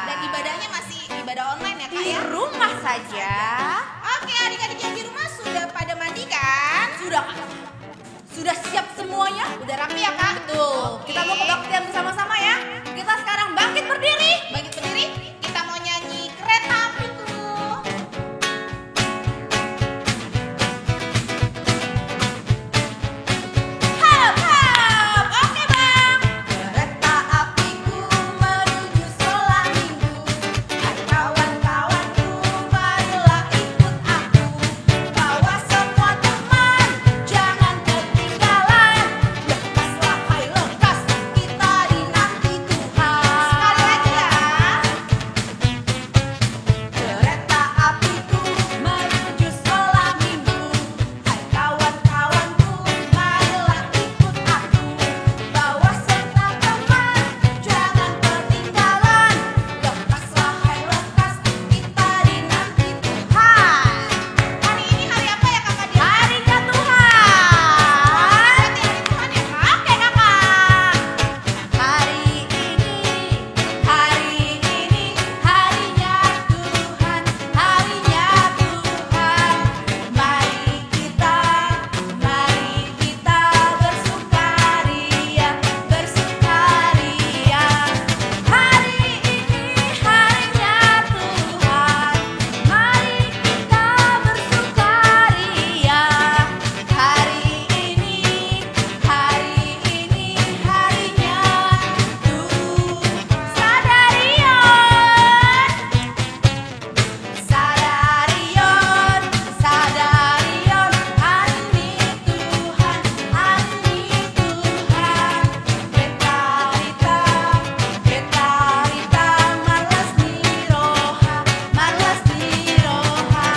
Dan ibadahnya masih ibadah online ya Kak di ya? rumah saja. Oke, adik-adik yang di rumah sudah pada mandi kan? Sudah Kak. Sudah siap semuanya? Udah rapi ya Kak? Betul. Kita mau kebaktian bersama-sama ya. Kita sekarang bangkit berdiri. Bangkit berdiri, kita mau nyanyi kereta apiku. Hap, hap. Oke bang. Kereta apiku menuju sekolah minggu. Hai kawan-kawanku, marilah ikut aku. Bawa semua teman, jangan ketinggalan. Lekaslah, hai lekas, kita dinanti Tuhan. Sekali lagi ya. Kereta apiku menuju sekolah minggu. Hai kawan-kawanku, marilah ikut aku. Bawa serta teman, jangan ketinggalan. Lekaslah, hai lekas, kita dinanti Tuhan. Hari ini hari apa ya Kakak Dia? Harinya Tuhan. Berarti hari Tuhan ya Kak? Oke kakak. Hari ini harinya Tuhan, harinya Tuhan. Mari kita bersukaria, bersukaria. Hari ini harinya Tuhan, mari kita bersukaria. Hari ini harinya Tuhan. Sadarion, sadarion, hari ini Tuhan, hari ini Tuhan. Betarita, marlas niroha, marlas niroha.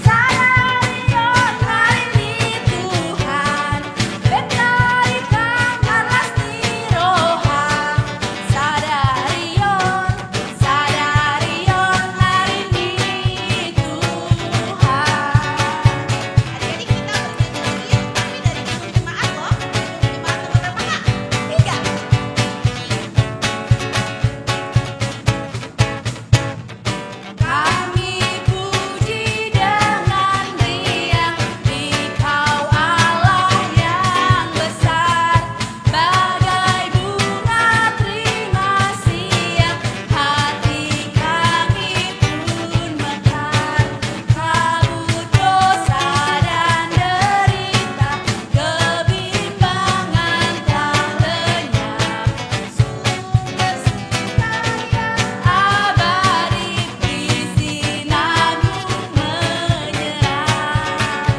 Sadarion, hari ini Tuhan. Betarita, marlas niroha. Sadarion, hari ini Tuhan. Adik-adik kita bernyanyi lagi yuk, tapi dari gedung jemaat loh. Gedung jemaat nomor berapa Kak? 3. Kami puji dengan riang Engkau Allah yang besar, bagai bunga terima siang, hati kami pun mekar. Kabut dosa dan derita, kebimbangan telah lenyap. Sumber sukacita abadi di sinarmu menyerap.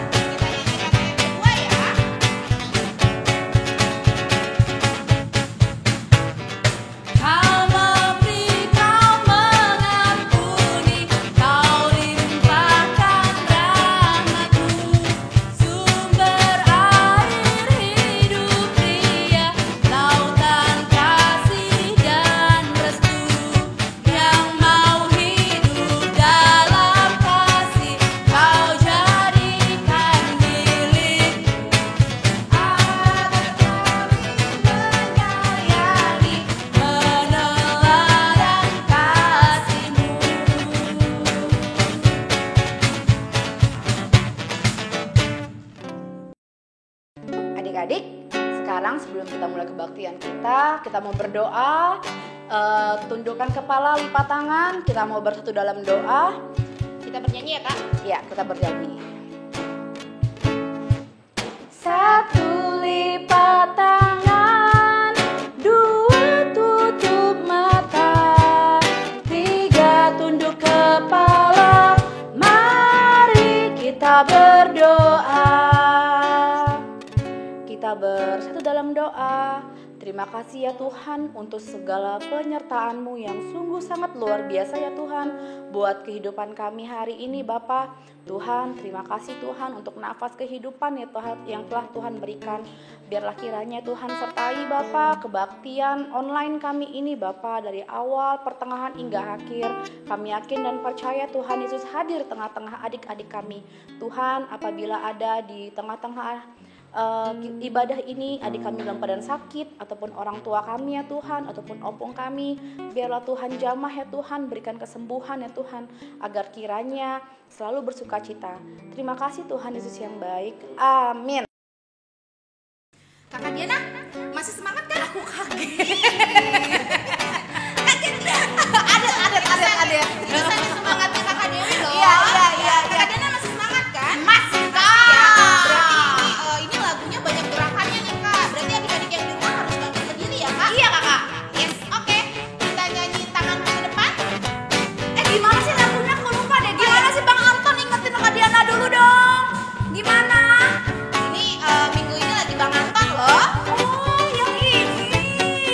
Kita nyanyi kata yang kedua ya. Kau memberi, kau mengampuni, kau limpahkan rahmat-Mu. Sumber air hidup pria, lautan kasih dan restu. Yang mau hidup dalam kasih, kau jadikan milik-Mu. Agar kami menyayangi, meneladani kasih-Mu. Adik-adik, sekarang sebelum kita mulai kebaktian kita mau berdoa. Tundukkan kepala, lipat tangan, kita mau bersatu dalam doa. Kita bernyanyi ya Kak. Ya, kita bernyanyi. Satu, lipat tangan. Dua, tutup mata. Tiga, tunduk kepala. Mari kita berdoa. Kita bersatu dalam doa. Terima kasih ya Tuhan untuk segala penyertaan-Mu yang sungguh sangat luar biasa ya Tuhan buat kehidupan kami hari ini Bapa. Tuhan, terima kasih Tuhan untuk nafas kehidupan ya Tuhan yang telah Tuhan berikan. Biarlah kiranya Tuhan sertai Bapa kebaktian online kami ini Bapa, dari awal, pertengahan hingga akhir. Kami yakin dan percaya Tuhan Yesus hadir tengah-tengah adik-adik kami. Tuhan, apabila ada di tengah-tengah ibadah ini adik kami dalam keadaan sakit ataupun orang tua kami ya Tuhan ataupun opung kami, biarlah Tuhan jamah ya Tuhan, berikan kesembuhan ya Tuhan agar kiranya selalu bersuka cita. Terima kasih Tuhan Yesus yang baik, amin. Kakak Diana masih semangat kan? Aku kaget. Kaget ya? Ada. Bisa disemangatin Kakak Dewi loh. Iya. Kakak Diana masih semangat kan? Masih Ya, berarti ini lagunya banyak gerakannya nih Kak. Berarti adik-adik yang dengar harus bangkit berdiri ya Kak? Iya Kakak. Yes, oke. Kita nyanyi tangan ke depan. Gimana sih lagunya? Aku lupa deh. Gimana sih Bang Anton, ingetin Kak Diana dulu dong. Gimana? Ini minggu ini lagi Bang Anton loh. Oh, yang ini.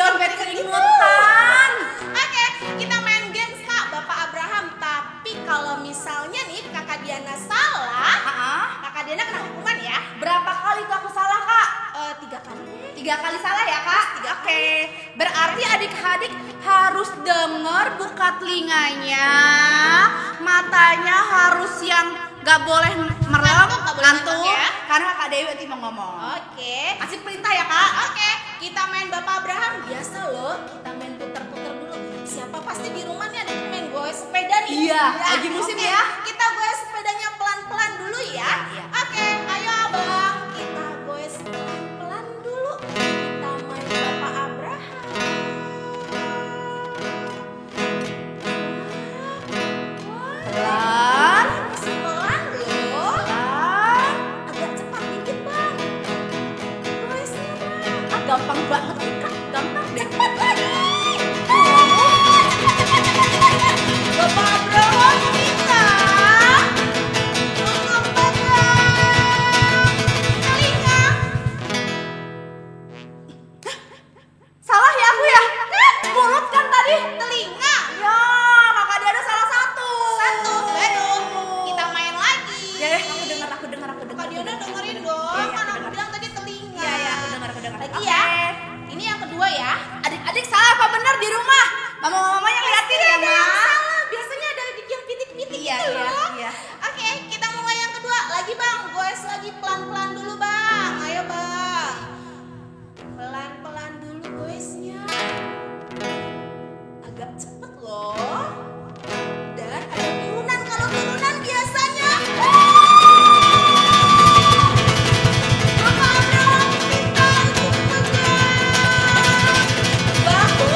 sampai keringetan. Oke, kita main games Kak, Bapak Abraham. Tapi kalau misalnya nih Kakak Diana salah, Kakak Diana kena hukuman ya. Berapa kali tuh aku salah, Kak? 3 kali. 3 kali salah ya, Kak? Oke. Berarti adik-adik harus denger, buka telinganya, matanya harus yang gak boleh merem, ngantuk ya. karena Kak Dewi nanti mau ngomong. Oke. Kasih perintah ya, Kak. Oke, kita main Bapak Abraham. Biasa loh, kita main putar-putar dulu. Siapa pasti di rumah nih ada yang main goes sepeda nih. Iya, lagi musim oke. ya. Kita goes sepedanya pelan-pelan dulu ya. Iya. Oke, ayo Abang. Kita goes pelan-pelan dulu. Kita main Bapak Abraham. Pelan. Masih pelan loh. Pelan. Agak cepat dikit Bang. Goesnya Bang. Gampang banget nih, Kak. Gampang deh. Cepat lagi. Bapak Abraham kita untuk pegang telinga. Salah ya aku ya? Mulut kan tadi? Telinga. Ya, Kakak Diana salah satu. Baru kita main lagi. Ya deh, aku dengar. Kak Diana dengerin dong. Iya, Kan aku aku dengar. bilang tadi telinga. Iya, aku dengar. Lagi Oke. ya. Ini yang kedua ya. Adik-adik salah apa benar di rumah? Mama-mamanya ngeliatin ya, Ada yang Ma? salah. Biasanya ada yang pitik-pitik Iya, gitu loh. iya. Oke, kita mulai yang kedua. Lagi Bang, goes lagi pelan-pelan dulu Bang. Ayo Bang. Pelan-pelan dulu goesnya. Agak cepet loh. Dan ada turunan. Kalau turunan biasanya Bapak Abraham kita untuk pegang bahu.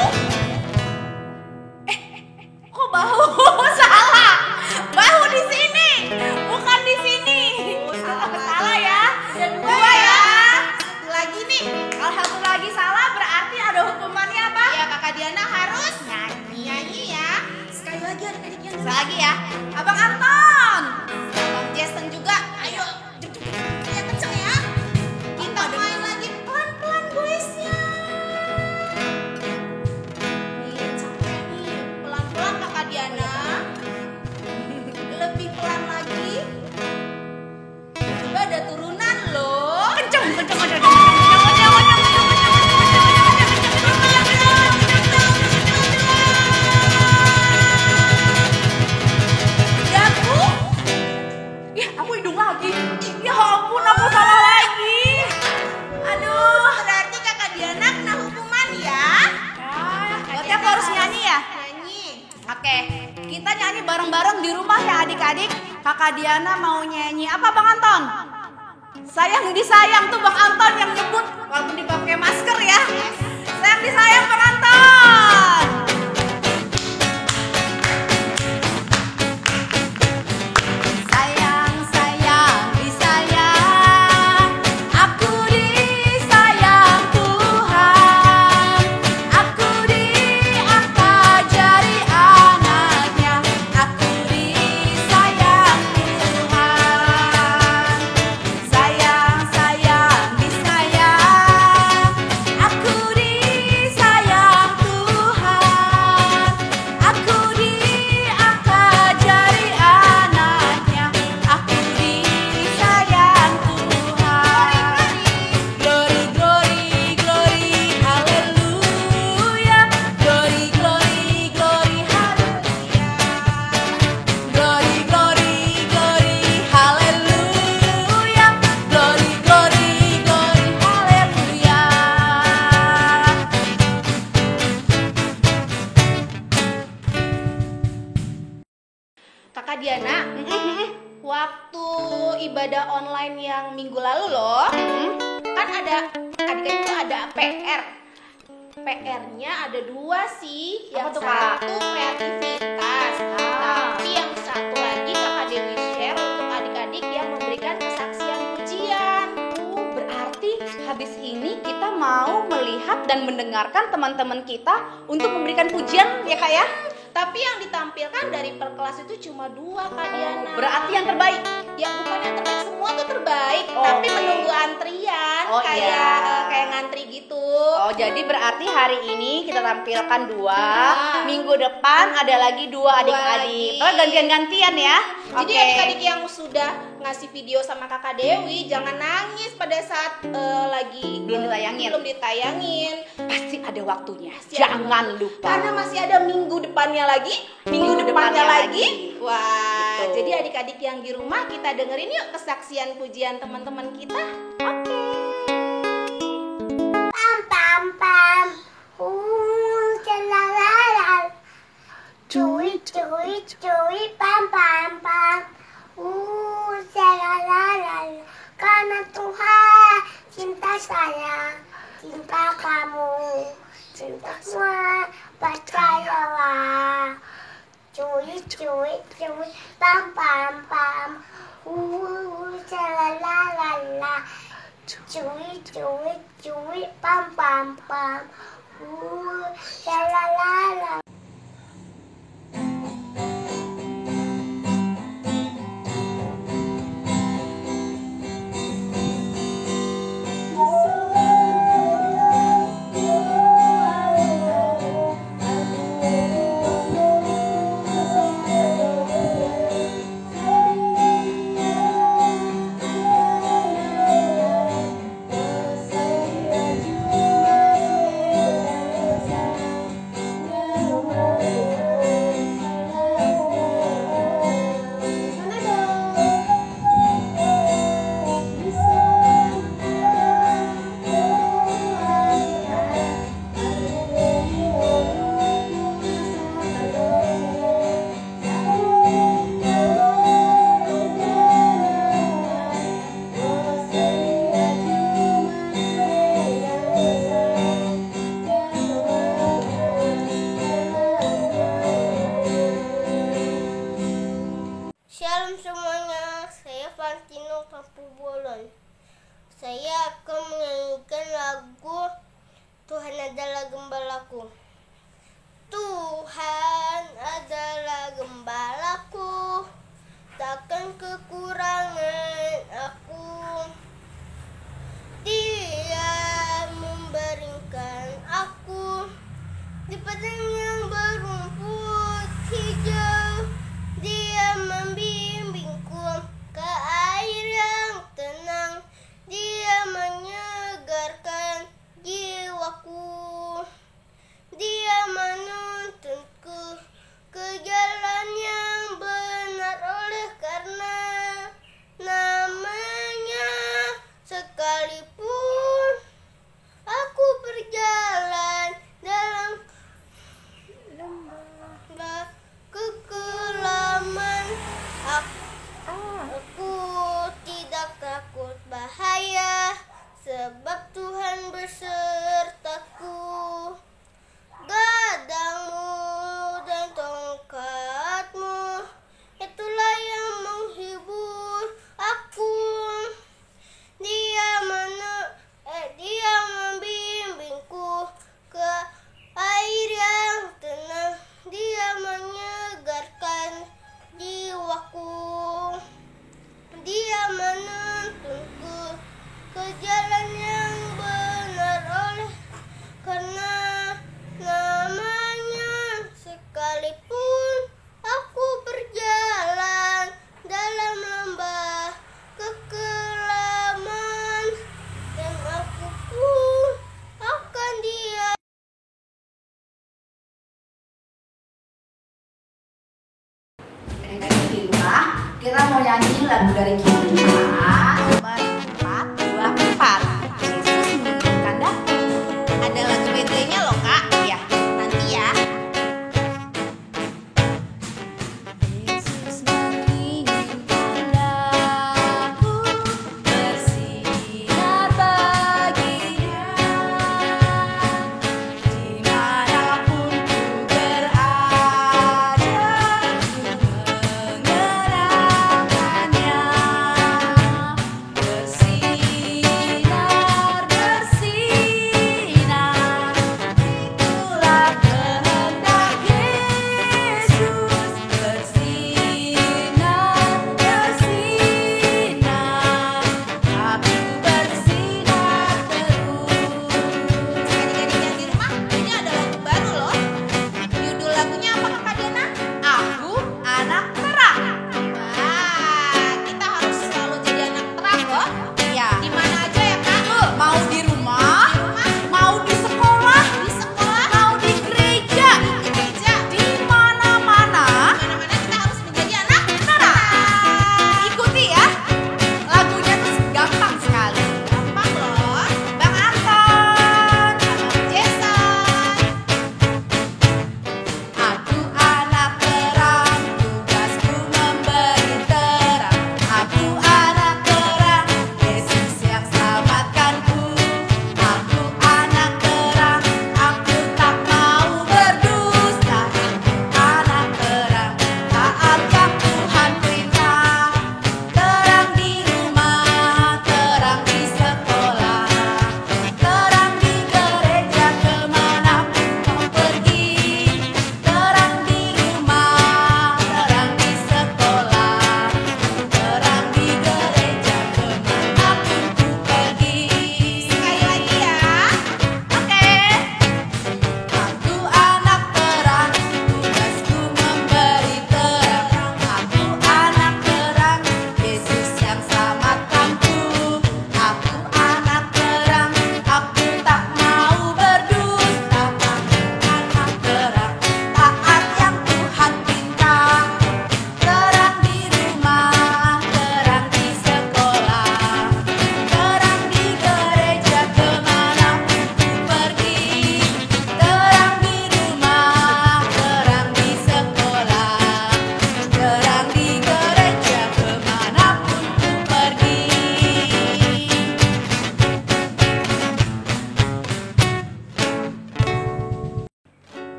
Kok bahu? Salah. Bahu di sini, bukan di sini. Salah ya. Ada Dua dua ya. ya. Satu lagi nih. Kalau satu lagi salah berarti ada hukumannya apa? Ya Kakak Diana harus nyanyi ya. Sekali lagi adik-adik yang Sekali lagi ya. Abang Anton. Bang Jason juga. Ayo, ya kenceng ya. Kita main lagi pelan-pelan guysnya. Nih capek nih. Pelan-pelan Kakak Diana. Lebih pelan lagi. Coba ada turunan loh. Kenceng. Dagu. Ih, aku hidung lagi. Ya ampun, aku salah lagi. Aduh. Berarti Kakak Diana kena hukuman ya. Berarti aku harus nyanyi ya? Nyanyi. Oke, kita nyanyi bareng-bareng di rumah ya adik-adik. Kakak Diana mau nyanyi apa Bang Anton? Sayang disayang tuh Bang Anton yang nyebut walaupun dipakai masker ya. Sayang disayang Bang Anton. Sayang, sayang, disayang. Aku disayang Tuhan. Aku diangkat jadi anaknya. Aku disayang Tuhan. Sayang, sayang, disayang. Aku disayang Tuhan. Aku diangkat jadi anaknya. Aku disayang Tuhan. Glory, glory, glory, haleluya. Glory, glory, glory, haleluya. Glory, glory, glory, haleluya. Glory, glory, glory, haleluya. Kakak Diana, waktu ibadah online yang minggu lalu loh, kan ada adik-adik tuh ada PR. PR-nya ada 2 sih. Apa Yang tuh, Kak? satu kreativitas, tapi yang satu lagi Kakak Dewi share untuk adik-adik yang memberikan kesaksian pujian. Berarti habis ini kita mau melihat dan mendengarkan teman-teman kita untuk memberikan pujian ya Kak ya? Tapi yang ditampilkan dari per kelas itu cuma 2 Kak Diana. Berarti yang terbaik. Ya bukan yang terbaik, semua tuh terbaik, Oh, tapi oke. menunggu antrian Oh, kayak iya. kayak ngantri gitu. Oh, jadi berarti hari ini kita tampilkan dua. Nah. Minggu depan ada lagi dua adik-adik. Oh, gantian-gantian ya. Jadi Oke. adik-adik yang sudah ngasih video sama Kakak Dewi jangan nangis pada saat Belum ditayangin. Belum ditayangin. Pasti ada waktunya. Masih ada Jangan lupa. Karena masih ada minggu depannya lagi, minggu depannya lagi. Wah, Betul. jadi adik-adik yang di rumah kita dengerin yuk kesaksian pujian teman-teman kita. Pam pam pam, la. Cuy cuy cuy, pam pam pam, la. Karena Tuhan cinta saya, cinta kamu, cinta semua, percayalah. Cuy cuy cuy, pam pam pam, la. Cuy cuy cuy, pam pam pam, la. Shalom semuanya, saya Valentino Tampubolon. Saya akan menyanyikan lagu Tuhan adalah gembalaku. Tuhan adalah gembalaku, takkan kekurangan aku. Dia memberikan aku di padang yang berumput hijau. Dia membimbingku ke air yang tenang. Dia menyegarkan jiwaku. Dia menuntunku ke jalan yang benar oleh karena namanya. Sekalipun aku berjalan dalam lembah kekelaman, aku tidak takut bahaya, sebab Tuhan bersertaku. Gadangmu dan tongkatmu, itulah yang menghibur aku. Dia membimbingku ke air yang tenang. Dia menyegarkan jiwaku. Dia menuntunku ke jalan yang benar oleh karena namanya. Sekalipun aku berjalan dalam lembah kekelaman, dan aku pun akan dia. Adik-adik di rumah, kita mau nyanyi lagu dari kita nomor 424. Yesus menginginkan datang. Ada lagu bedanya loh kak. Ya, Nanti ya. Yesus menginginkan aku bersinar baginya. Dimanapun ku berada, ku mengenalkannya.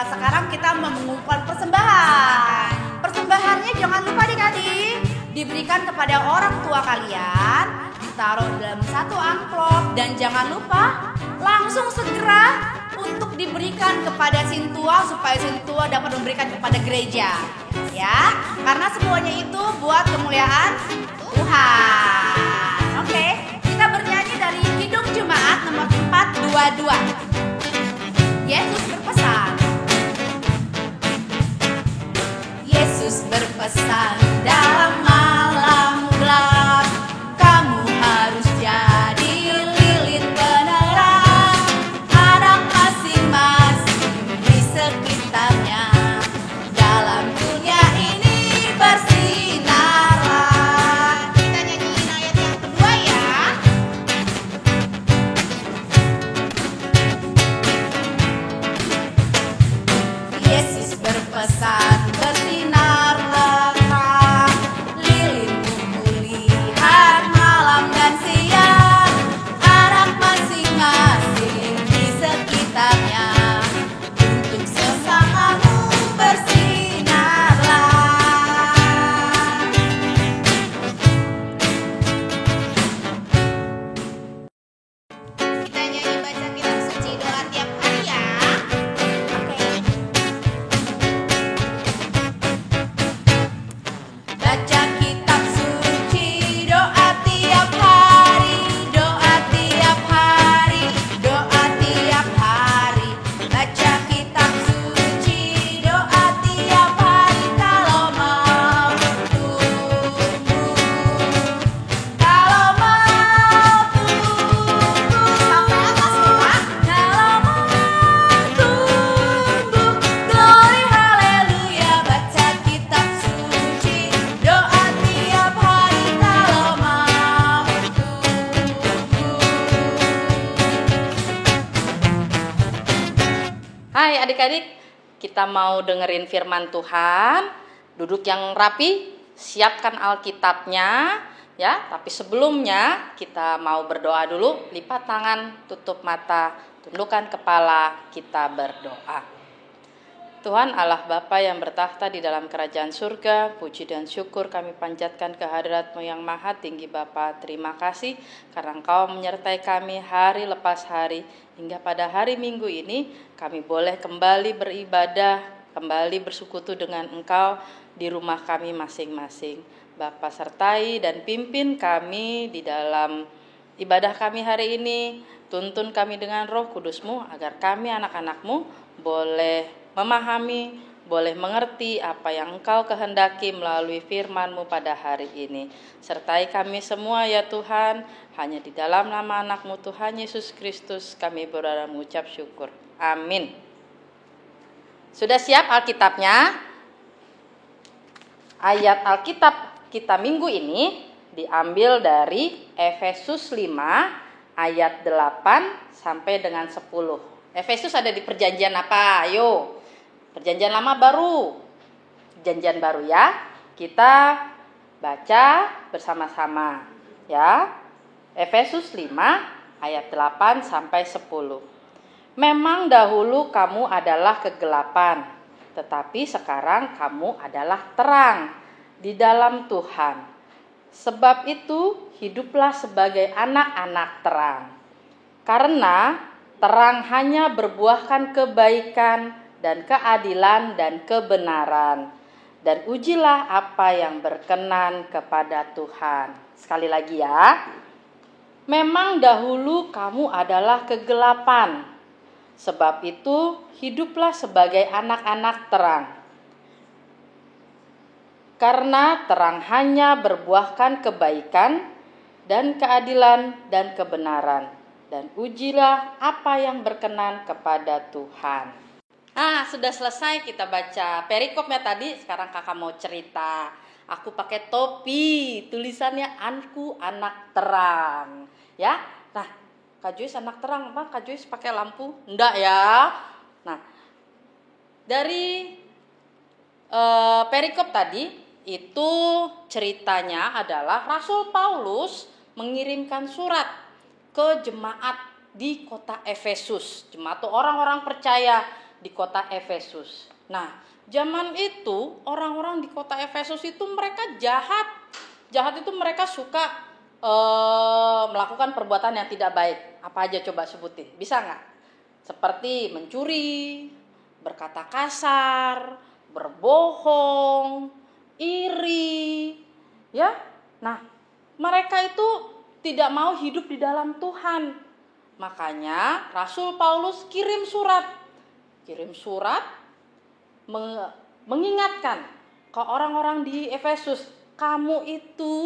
sekarang kita mengumpulkan persembahan. Persembahannya jangan lupa adik-adik diberikan kepada orang tua kalian, ditaruh dalam satu amplop, dan jangan lupa langsung segera untuk diberikan kepada sintua supaya sintua dapat memberikan kepada gereja, ya, karena semuanya itu buat kemuliaan Tuhan. Oke, kita bernyanyi dari Kidung Jemaat nomor 422. Yesus berpesan. Yesus berpesan dalam malam gelap, kamu harus jadi lilin penerang anak masing-masing di sekitarnya. Dalam dunia ini bersinarlah. Kita nyanyiin ayat yang kedua ya. Yesus berpesan bersinarlah terang, lilinmu kulihat malam dan siang, anak masing-masing di sekitarnya, untuk sesamamu bersinarlah. Kita nyanyi baca kitab suci doa tiap hari ya. Oke. Baca kitab suci, doa tiap hari, doa tiap hari, doa tiap hari. Baca kitab suci, doa tiap hari, kalau mau tumbuh, kalau mau tumbuh. Sampai apa semua? Kalau mau tumbuh, glory haleluya. Baca kitab suci, doa tiap hari, kalau mau tumbuh. Hai adik-adik, kita mau dengerin firman Tuhan. Duduk yang rapi, siapkan Alkitabnya ya. Tapi sebelumnya kita mau berdoa dulu. Lipat tangan, tutup mata, tundukkan kepala, kita berdoa. Tuhan Allah Bapa yang bertahta di dalam kerajaan surga, puji dan syukur kami panjatkan kehadirat-Mu yang maha tinggi Bapa. Terima kasih karena Engkau menyertai kami hari lepas hari, hingga pada hari Minggu ini kami boleh kembali beribadah, kembali bersekutu dengan Engkau di rumah kami masing-masing. Bapa sertai dan pimpin kami di dalam ibadah kami hari ini. Tuntun kami dengan Roh Kudus-Mu agar kami anak-anak-Mu boleh memahami, boleh mengerti apa yang Engkau kehendaki melalui firman-Mu pada hari ini. Sertai kami semua ya Tuhan, hanya di dalam nama anak-Mu Tuhan Yesus Kristus kami berdoa mengucap syukur. Amin. Sudah siap Alkitabnya? Ayat Alkitab kita minggu ini diambil dari Efesus 5 ayat 8 sampai dengan 10. Efesus ada di perjanjian apa? Ayo. Perjanjian lama baru. Perjanjian baru ya. Kita baca bersama-sama ya. Efesus 5 ayat 8 sampai 10. Memang dahulu kamu adalah kegelapan, tetapi sekarang kamu adalah terang di dalam Tuhan. Sebab itu hiduplah sebagai anak-anak terang. Karena terang hanya berbuahkan kebaikan dan keadilan dan kebenaran. Dan ujilah apa yang berkenan kepada Tuhan. Sekali lagi ya. Memang dahulu kamu adalah kegelapan. Sebab itu hiduplah sebagai anak-anak terang. Karena terang hanya berbuahkan kebaikan dan keadilan dan kebenaran. Dan ujilah apa yang berkenan kepada Tuhan. Sudah selesai kita baca perikopnya tadi. Sekarang kakak mau cerita. Aku pakai topi, tulisannya Anku anak terang. Ya, nah Kak Joyce anak terang apa? Kak Joyce pakai lampu? Enggak ya. Nah, dari perikop tadi itu ceritanya adalah Rasul Paulus mengirimkan surat ke jemaat di kota Efesus. Jemaat itu orang-orang percaya di kota Efesus. Nah, zaman itu orang-orang di kota Efesus itu mereka jahat. Jahat itu mereka suka melakukan perbuatan yang tidak baik. Apa aja coba sebutin, bisa nggak? Seperti mencuri, berkata kasar, berbohong, iri, ya. Nah, mereka itu tidak mau hidup di dalam Tuhan. Makanya Rasul Paulus kirim surat mengingatkan ke orang-orang di Efesus, kamu itu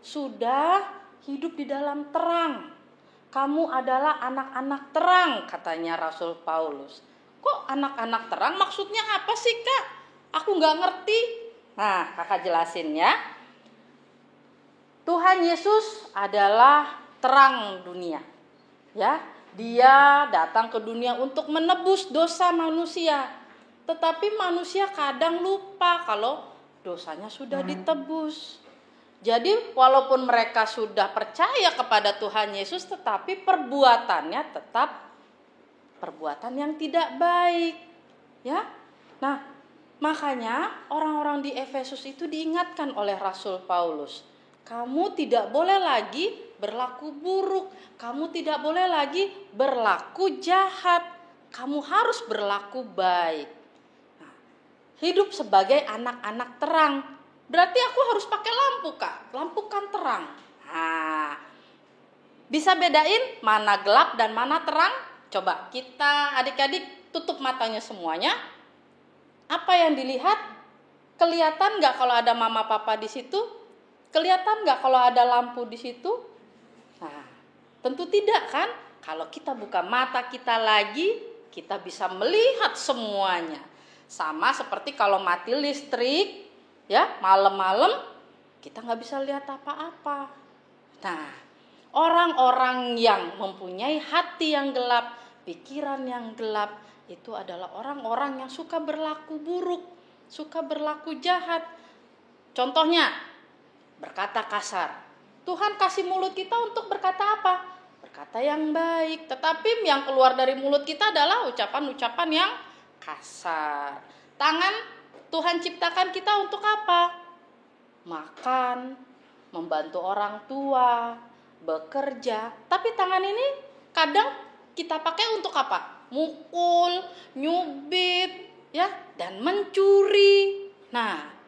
sudah hidup di dalam terang. Kamu adalah anak-anak terang, katanya Rasul Paulus. Kok anak-anak terang? Maksudnya apa sih, Kak? Aku nggak ngerti. Nah, Kakak jelasin ya. Tuhan Yesus adalah terang dunia. Ya, Dia datang ke dunia untuk menebus dosa manusia. Tetapi manusia kadang lupa kalau dosanya sudah ditebus. Jadi walaupun mereka sudah percaya kepada Tuhan Yesus, tetapi perbuatannya tetap perbuatan yang tidak baik. Ya. Nah, makanya orang-orang di Efesus itu diingatkan oleh Rasul Paulus. Kamu tidak boleh lagi berlaku buruk. Kamu tidak boleh lagi berlaku jahat. Kamu harus berlaku baik. Nah, hidup sebagai anak-anak terang. Berarti aku harus pakai lampu, Kak. Lampu kan terang. Nah, bisa bedain mana gelap dan mana terang? Coba kita adik-adik tutup matanya semuanya. Apa yang dilihat? Kelihatan nggak kalau ada mama papa di situ? Kelihatan nggak kalau ada lampu di situ? Nah, tentu tidak kan? Kalau kita buka mata kita lagi, kita bisa melihat semuanya. Sama seperti kalau mati listrik, ya, malam-malam kita nggak bisa lihat apa-apa. Nah, orang-orang yang mempunyai hati yang gelap, pikiran yang gelap, itu adalah orang-orang yang suka berlaku buruk, suka berlaku jahat. Contohnya, berkata kasar. Tuhan kasih mulut kita untuk berkata apa? Berkata yang baik. Tetapi yang keluar dari mulut kita adalah ucapan-ucapan yang kasar. Tangan Tuhan ciptakan kita untuk apa? Makan, membantu orang tua, bekerja. Tapi tangan ini kadang kita pakai untuk apa? Mukul, nyubit, ya, dan mencuri. Nah,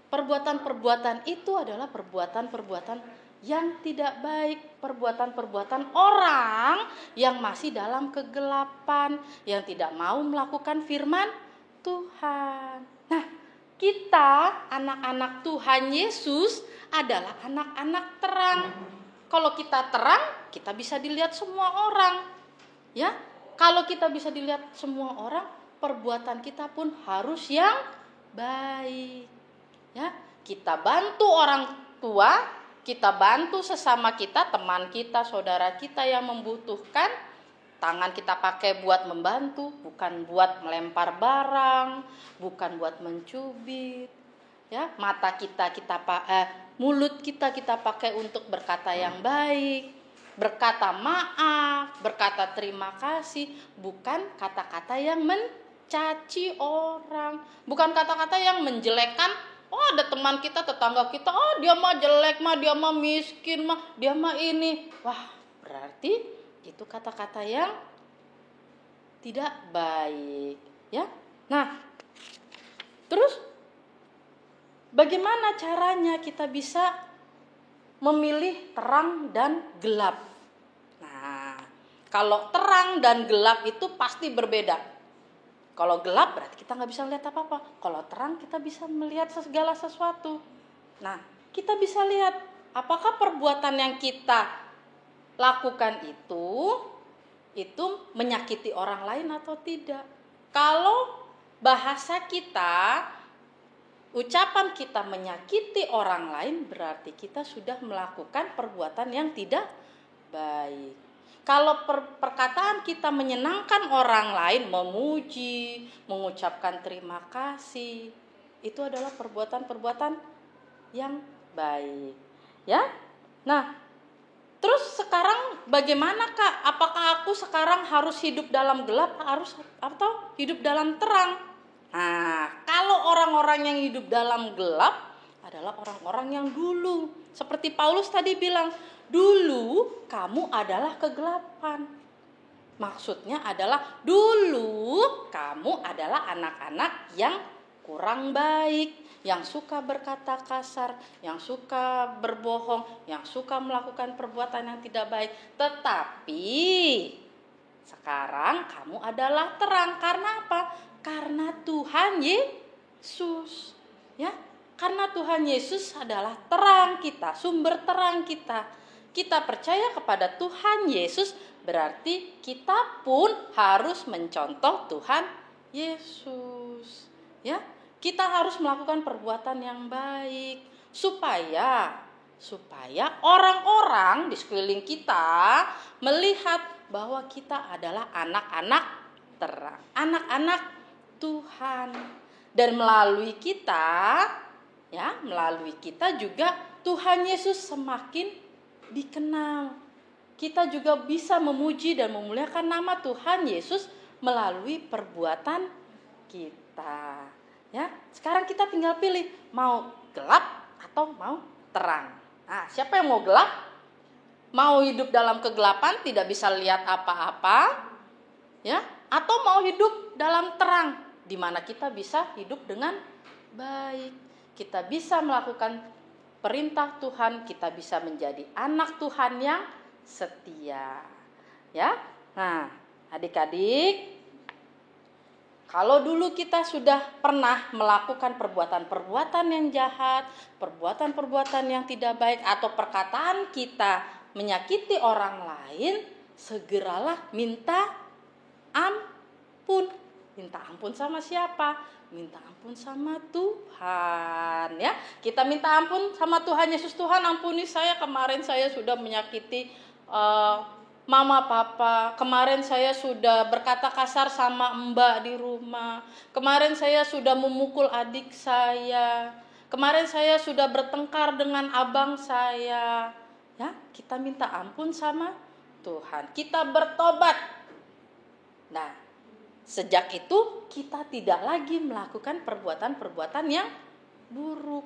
perbuatan-perbuatan itu adalah perbuatan-perbuatan yang tidak baik, perbuatan-perbuatan orang yang masih dalam kegelapan, yang tidak mau melakukan firman Tuhan. Nah, kita anak-anak Tuhan Yesus adalah anak-anak terang. Kalau kita terang, kita bisa dilihat semua orang. Ya, kalau kita bisa dilihat semua orang, perbuatan kita pun harus yang baik. Ya, kita bantu orang tua, kita bantu sesama kita, teman kita, saudara kita yang membutuhkan. Tangan kita pakai buat membantu, bukan buat melempar barang, bukan buat mencubit. Ya, mata kita mulut kita pakai untuk berkata yang baik, berkata maaf, berkata terima kasih, bukan kata-kata yang mencaci orang, bukan kata-kata yang menjelekkan. Oh, ada teman kita, tetangga kita, oh dia mah jelek mah, dia mah miskin mah, dia mah ini. Wah, berarti itu kata-kata yang tidak baik, ya. Nah, terus bagaimana caranya kita bisa memilih terang dan gelap? Nah, kalau terang dan gelap itu pasti berbeda. Kalau gelap berarti kita nggak bisa lihat apa-apa. Kalau terang kita bisa melihat segala sesuatu. Nah, kita bisa lihat apakah perbuatan yang kita lakukan itu menyakiti orang lain atau tidak. Kalau bahasa kita, ucapan kita menyakiti orang lain, berarti kita sudah melakukan perbuatan yang tidak baik. Kalau perkataan kita menyenangkan orang lain, memuji, mengucapkan terima kasih, itu adalah perbuatan-perbuatan yang baik. Ya. Nah, Terus sekarang bagaimana Kak? Apakah aku sekarang harus hidup dalam gelap atau hidup dalam terang? Nah, kalau orang-orang yang hidup dalam gelap adalah orang-orang yang dulu, seperti Paulus tadi bilang, dulu kamu adalah kegelapan. Maksudnya adalah dulu kamu adalah anak-anak yang kurang baik, yang suka berkata kasar, yang suka berbohong, yang suka melakukan perbuatan yang tidak baik. Tetapi sekarang kamu adalah terang. Karena apa? Karena Tuhan Yesus. Ya, karena Tuhan Yesus adalah terang kita, sumber terang kita. Kita percaya kepada Tuhan Yesus, berarti kita pun harus mencontoh Tuhan Yesus. Ya, kita harus melakukan perbuatan yang baik supaya orang-orang di sekeliling kita melihat bahwa kita adalah anak-anak terang, anak-anak Tuhan. Dan melalui kita juga Tuhan Yesus semakin dikenal. Kita juga bisa memuji dan memuliakan nama Tuhan Yesus melalui perbuatan kita. Ya, sekarang kita tinggal pilih mau gelap atau mau terang. Nah, siapa yang mau gelap? Mau hidup dalam kegelapan, tidak bisa lihat apa-apa, ya? Atau mau hidup dalam terang, di mana kita bisa hidup dengan baik. Kita bisa melakukan perintah Tuhan, kita bisa menjadi anak Tuhan yang setia. Ya. Nah, adik-adik, kalau dulu kita sudah pernah melakukan perbuatan-perbuatan yang jahat, perbuatan-perbuatan yang tidak baik, atau perkataan kita menyakiti orang lain, segeralah minta ampun. Minta ampun sama siapa? Minta ampun sama Tuhan, ya. Kita minta ampun sama Tuhan Yesus. Tuhan, ampuni saya, kemarin saya sudah menyakiti mama papa, kemarin saya sudah berkata kasar sama mbak di rumah, kemarin saya sudah memukul adik saya, kemarin saya sudah bertengkar dengan abang saya. Ya, kita minta ampun sama Tuhan, kita bertobat. Nah, sejak itu kita tidak lagi melakukan perbuatan-perbuatan yang buruk,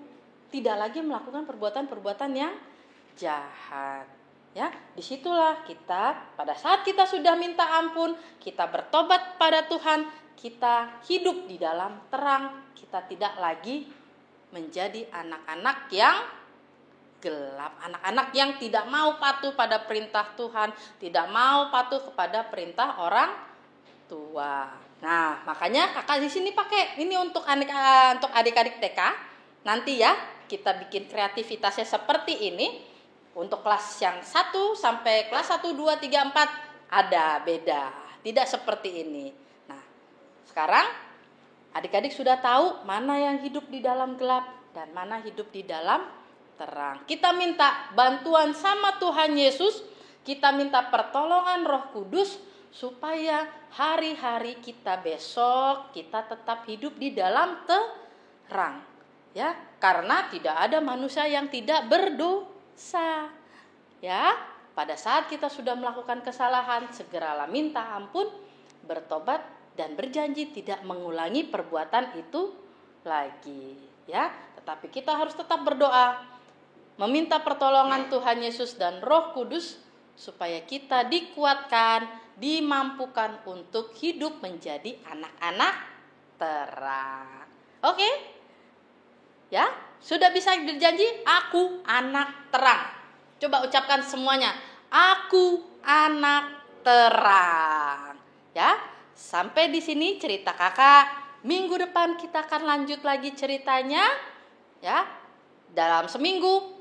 tidak lagi melakukan perbuatan-perbuatan yang jahat. Ya, disitulah kita, pada saat kita sudah minta ampun, kita bertobat pada Tuhan, kita hidup di dalam terang, kita tidak lagi menjadi anak-anak yang gelap, anak-anak yang tidak mau patuh pada perintah Tuhan, tidak mau patuh kepada perintah orang tua. Nah, makanya kakak di sini pakai ini untuk adik-adik TK. Nanti ya, kita bikin kreativitasnya seperti ini. Untuk kelas yang 1 sampai kelas 1, 2, 3, 4 ada beda. Tidak seperti ini. Nah, sekarang adik-adik sudah tahu mana yang hidup di dalam gelap dan mana hidup di dalam terang. Kita minta bantuan sama Tuhan Yesus. Kita minta pertolongan Roh Kudus supaya hari-hari kita besok kita tetap hidup di dalam terang. Ya, karena tidak ada manusia yang tidak berdosa. Ya, pada saat kita sudah melakukan kesalahan, segeralah minta ampun, bertobat dan berjanji tidak mengulangi perbuatan itu lagi. Ya, tetapi kita harus tetap berdoa, meminta pertolongan Tuhan Yesus dan Roh Kudus supaya kita dikuatkan, dimampukan untuk hidup menjadi anak-anak terang. Oke? Ya, sudah bisa berjanji, aku anak terang. Coba ucapkan semuanya, aku anak terang. Ya, sampai di sini cerita kakak. Minggu depan kita akan lanjut lagi ceritanya. Ya, dalam seminggu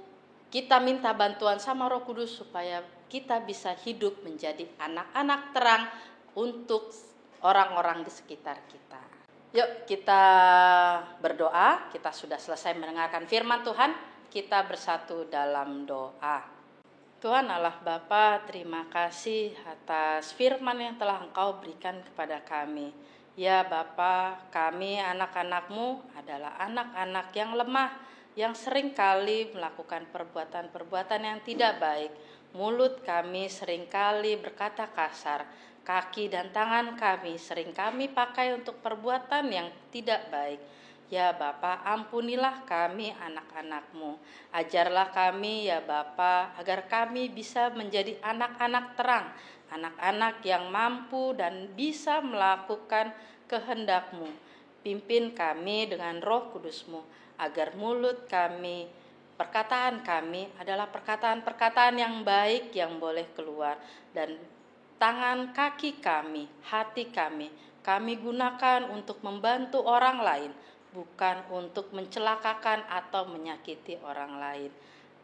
kita minta bantuan sama Roh Kudus supaya kita bisa hidup menjadi anak-anak terang untuk orang-orang di sekitar kita. Yuk kita berdoa, kita sudah selesai mendengarkan firman Tuhan, kita bersatu dalam doa. Tuhan Allah Bapa, terima kasih atas firman yang telah Engkau berikan kepada kami. Ya Bapa, kami anak-anak-Mu adalah anak-anak yang lemah, yang sering kali melakukan perbuatan-perbuatan yang tidak baik. Mulut kami seringkali berkata kasar, kaki dan tangan kami sering kami pakai untuk perbuatan yang tidak baik. Ya Bapa, ampunilah kami anak-anak-Mu. Ajarlah kami ya Bapa, agar kami bisa menjadi anak-anak terang, anak-anak yang mampu dan bisa melakukan kehendak-Mu. Pimpin kami dengan Roh Kudus-Mu, agar mulut kami, perkataan kami adalah perkataan-perkataan yang baik yang boleh keluar, dan tangan kaki kami, hati kami gunakan untuk membantu orang lain, bukan untuk mencelakakan atau menyakiti orang lain.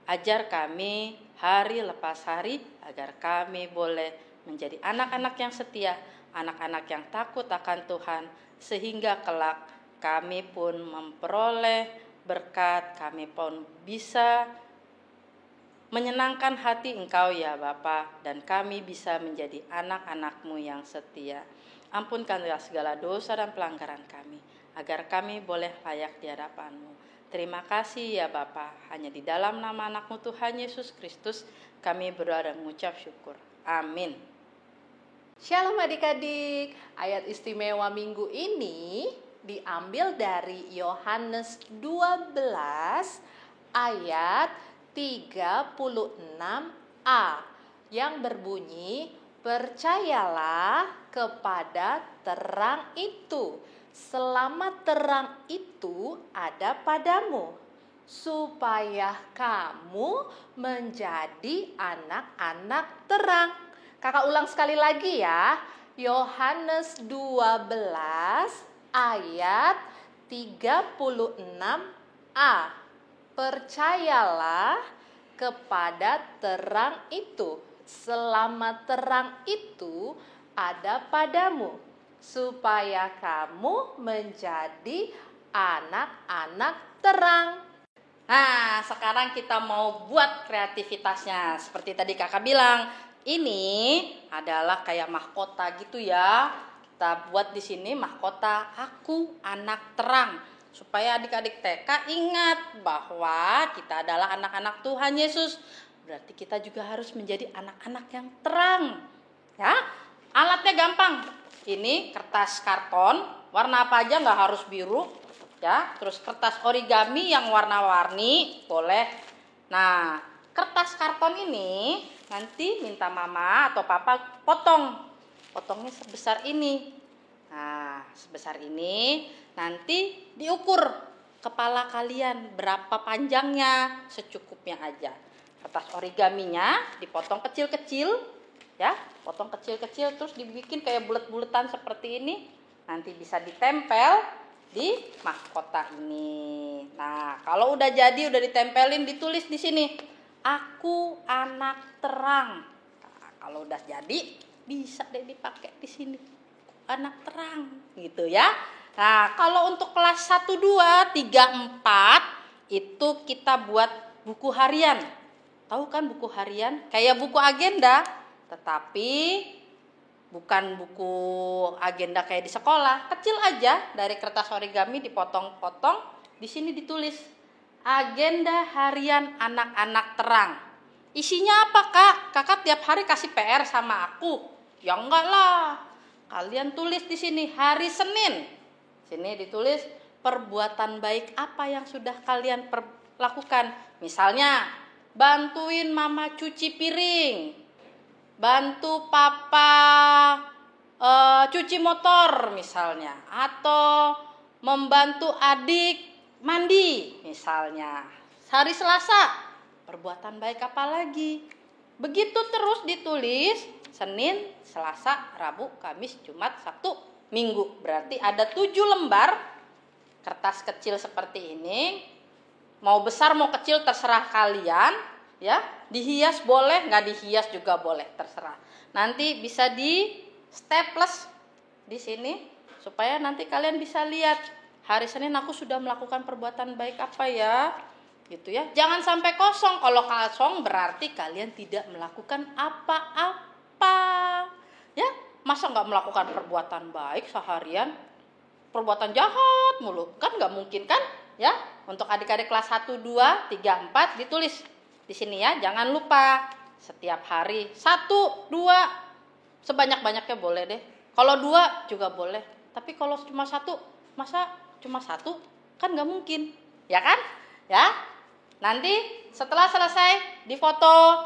Ajar kami hari lepas hari agar kami boleh menjadi anak-anak yang setia, anak-anak yang takut akan Tuhan, sehingga kelak kami pun memperoleh berkat, kami pun bisa menyenangkan hati Engkau ya Bapa, dan kami bisa menjadi anak-anak-Mu yang setia. Ampunkanlah segala dosa dan pelanggaran kami, agar kami boleh layak di hadapan-Mu. Terima kasih ya Bapa, hanya di dalam nama anak-Mu Tuhan Yesus Kristus kami berdoa dan mengucap syukur. Amin. Shalom adik-adik, ayat istimewa minggu ini diambil dari Yohanes 12 ayat 36a yang berbunyi, percayalah kepada terang itu, selama terang itu ada padamu, supaya kamu menjadi anak-anak terang. Kakak ulang sekali lagi ya, Yohanes 12 ayat 36a. Percayalah kepada terang itu, selama terang itu ada padamu, supaya kamu menjadi anak-anak terang. Nah, sekarang kita mau buat kreativitasnya. Seperti tadi kakak bilang, ini adalah kayak mahkota gitu ya. Kita buat di sini mahkota aku anak terang, supaya adik-adik TK ingat bahwa kita adalah anak-anak Tuhan Yesus. Berarti kita juga harus menjadi anak-anak yang terang. Ya, alatnya gampang. Ini kertas karton, warna apa aja, nggak harus biru. Ya, terus kertas origami yang warna-warni boleh. Nah, kertas karton ini nanti minta mama atau papa potongnya sebesar ini. Nah, sebesar ini nanti diukur kepala kalian berapa panjangnya, secukupnya aja. Kertas origaminya dipotong kecil-kecil, ya, potong kecil-kecil, terus dibikin kayak bulet-buletan seperti ini. Nanti bisa ditempel di mahkota ini. Nah, kalau udah jadi, udah ditempelin, ditulis di sini, aku anak terang. Nah, kalau udah jadi, bisa deh dipakai di sini, anak terang, gitu ya. Nah, kalau untuk kelas 1, 2, 3, 4 itu kita buat buku harian. Tahu kan buku harian? Kayak buku agenda, tetapi bukan buku agenda kayak di sekolah. Kecil aja, dari kertas origami dipotong-potong, di sini ditulis agenda harian anak-anak terang. Isinya apa, Kak? Kakak tiap hari kasih PR sama aku? Ya enggak lah. Kalian tulis di sini hari Senin. Sini ditulis perbuatan baik apa yang sudah kalian lakukan. Misalnya, bantuin mama cuci piring, bantu papa cuci motor misalnya, atau membantu adik mandi misalnya. Hari Selasa, perbuatan baik apa lagi? Begitu terus ditulis, Senin, Selasa, Rabu, Kamis, Jumat, Sabtu, Minggu. Berarti ada 7 lembar kertas kecil seperti ini. Mau besar mau kecil terserah kalian, ya. Dihias boleh, nggak dihias juga boleh, terserah. Nanti bisa di staples di sini supaya nanti kalian bisa lihat hari Senin aku sudah melakukan perbuatan baik apa ya, gitu ya. Jangan sampai kosong. Kalau kosong berarti kalian tidak melakukan apa-apa, ya. Masa nggak melakukan perbuatan baik seharian, perbuatan jahat mulu, kan nggak mungkin kan, ya. Untuk adik-adik kelas 1, 2, 3, 4 ditulis di sini ya. Jangan lupa setiap hari 1, 2, sebanyak-banyaknya boleh deh. Kalau 2 juga boleh. Tapi kalau cuma 1, masa cuma 1? Kan nggak mungkin, ya kan? Ya, nanti setelah selesai difoto,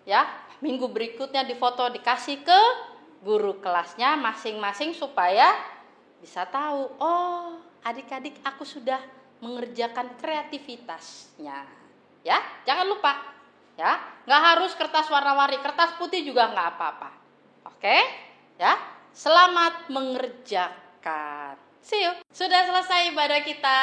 ya, minggu berikutnya difoto, dikasih ke guru kelasnya masing-masing supaya bisa tahu, oh adik-adik aku sudah mengerjakan kreativitasnya. Ya, jangan lupa, ya, nggak harus kertas warna-warni, kertas putih juga nggak apa-apa. Oke, ya, selamat mengerjakan. See you. Sudah selesai ibadah kita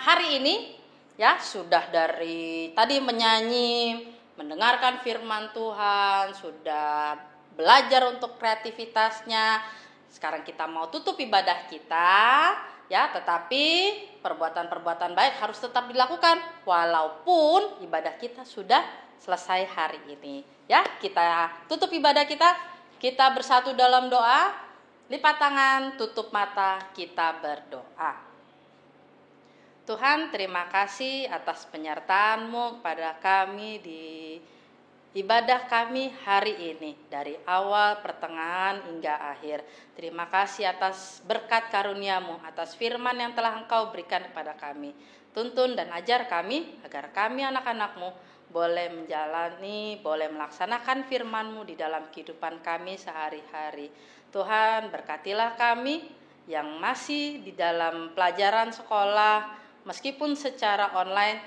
hari ini, ya, sudah dari tadi menyanyi, mendengarkan firman Tuhan, sudah belajar untuk kreativitasnya. Sekarang kita mau tutup ibadah kita, ya, tetapi perbuatan-perbuatan baik harus tetap dilakukan walaupun ibadah kita sudah selesai hari ini. Ya, kita tutup ibadah kita bersatu dalam doa. Lipat tangan, tutup mata, kita berdoa. Tuhan, terima kasih atas penyertaan-Mu kepada kami di ibadah kami hari ini, dari awal, pertengahan, hingga akhir. Terima kasih atas berkat karunia-Mu, atas firman yang telah Engkau berikan kepada kami. Tuntun dan ajar kami, agar kami anak-anak-Mu boleh menjalani, boleh melaksanakan firman-Mu di dalam kehidupan kami sehari-hari. Tuhan, berkatilah kami yang masih di dalam pelajaran sekolah, meskipun secara online.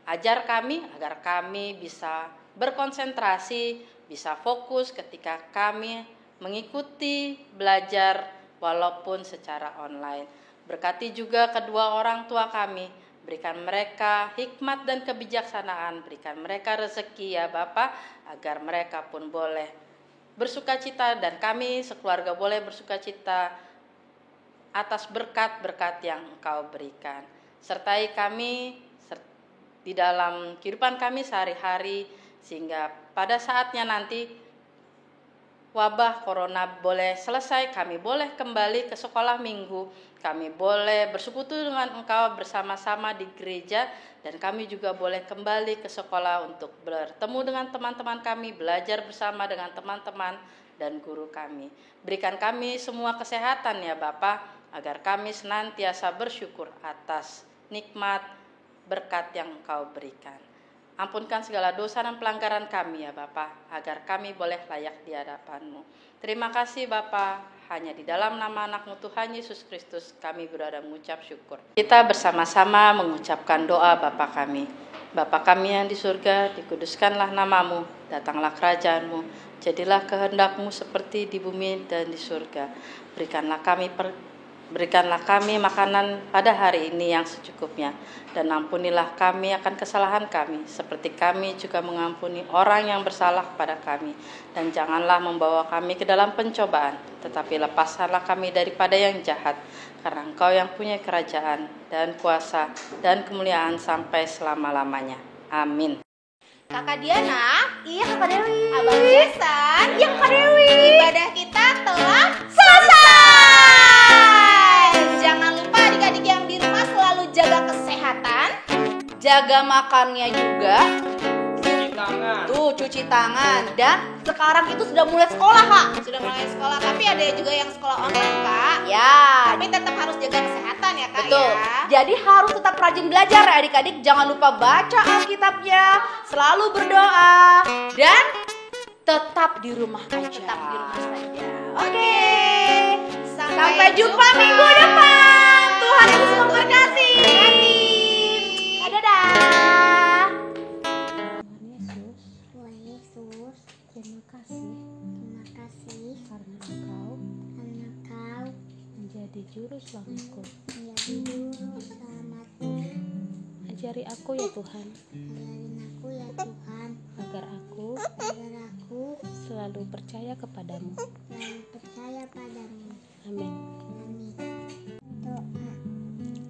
Ajar kami agar kami bisa berkonsentrasi, bisa fokus ketika kami mengikuti belajar walaupun secara online. Berkati juga kedua orang tua kami, berikan mereka hikmat dan kebijaksanaan, berikan mereka rezeki ya Bapa, agar mereka pun boleh bersukacita dan kami sekeluarga boleh bersukacita atas berkat-berkat yang Engkau berikan. Sertai kami di dalam kehidupan kami sehari-hari, sehingga pada saatnya nanti wabah corona boleh selesai, kami boleh kembali ke sekolah minggu, kami boleh bersekutu dengan Engkau bersama-sama di gereja, dan kami juga boleh kembali ke sekolah untuk bertemu dengan teman-teman kami, belajar bersama dengan teman-teman dan guru kami. Berikan kami semua kesehatan ya Bapa, agar kami senantiasa bersyukur atas nikmat berkat yang Engkau berikan. Ampunkan segala dosa dan pelanggaran kami ya Bapa, agar kami boleh layak di hadapan-Mu. Terima kasih Bapa, hanya di dalam nama anak-Mu Tuhan Yesus Kristus kami berada mengucap syukur. Kita bersama-sama mengucapkan doa Bapa kami. Bapa kami yang di surga, dikuduskanlah nama-Mu, datanglah kerajaan-Mu, jadilah kehendak-Mu seperti di bumi dan di surga. Berikanlah kami makanan pada hari ini yang secukupnya, dan ampunilah kami akan kesalahan kami, seperti kami juga mengampuni orang yang bersalah kepada kami. Dan janganlah membawa kami ke dalam pencobaan, tetapi lepaskanlah kami daripada yang jahat, karena Engkau yang punya kerajaan dan kuasa dan kemuliaan sampai selama-lamanya. Amin. Kakak Diana, Iya Kak Dewi. Abang Jason, Iya Kak Dewi. ibadah kita telah selesai. Jangan lupa adik-adik yang di rumah selalu jaga kesehatan, jaga makannya juga. Tuh, cuci tangan. Dan sekarang itu sudah mulai sekolah, Kak. Sudah mulai sekolah, tapi ada juga yang sekolah online, Kak. Ya, Tapi tetap harus jaga kesehatan ya, Kak. betul. Ya. Jadi harus tetap rajin belajar ya adik-adik. Jangan lupa baca Alkitabnya, selalu berdoa, dan tetap di rumah aja. Tetap di rumah saja. Oke. Sampai Jumpa minggu depan. Tuhan Yesus memberkati. Dadah. Tuhan Yesus, Terima kasih terima kasih karena Engkau karena Kau menjadi juru selamatku. menjadi juru selamatku. Ajari aku ya Tuhan, Ajarin aku ya Tuhan, agar aku agar aku selalu percaya kepadamu. selalu percaya padamu. Amin. Amin. Doa.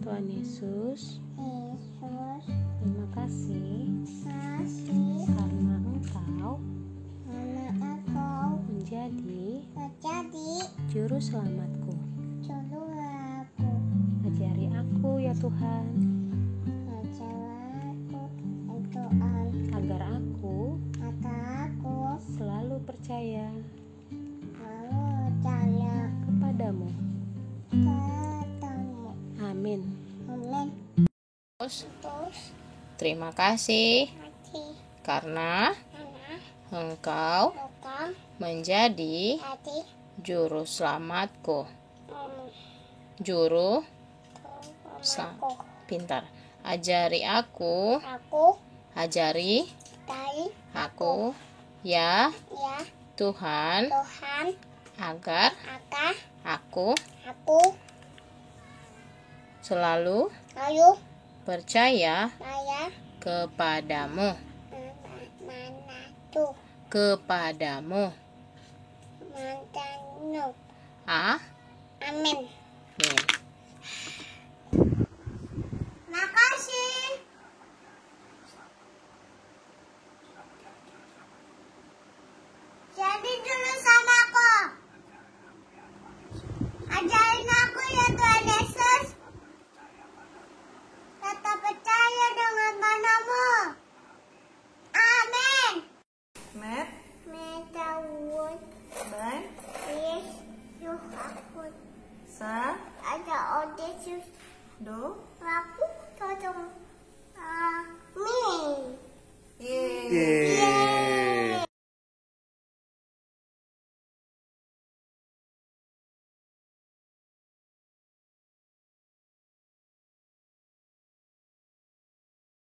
Tuhan Yesus, Yesus, terima kasih kasih karena Engkau karena Engkau menjadi menjadi juru selamatku. juru aku. Ajari aku ya Tuhan, Ajar aku Tuhan, agar aku agar aku percaya Percaya kepadamu. katamu. Amin. Amin. Terus, Terus terima kasih mati karena karena Engkau bukan menjadi tadi juru selamatku. Juru aku. pintar. Ajari aku, Aku ajari dari aku ya ya Tuhan, Tuhan agar agar aku aku selalu lalu percaya saya kepadamu, mana tuh kepadamu. mantanmu. Amin. Amin. Makasih. Jadi dulu sama aku. Ajarin aku ya Tuhan Yesus. Tetap percaya dengan manamu. Amin. Met, Metawun. ben, Yesus aku. sa, Ada Yesus. do, Aku tolong. Amin. ye.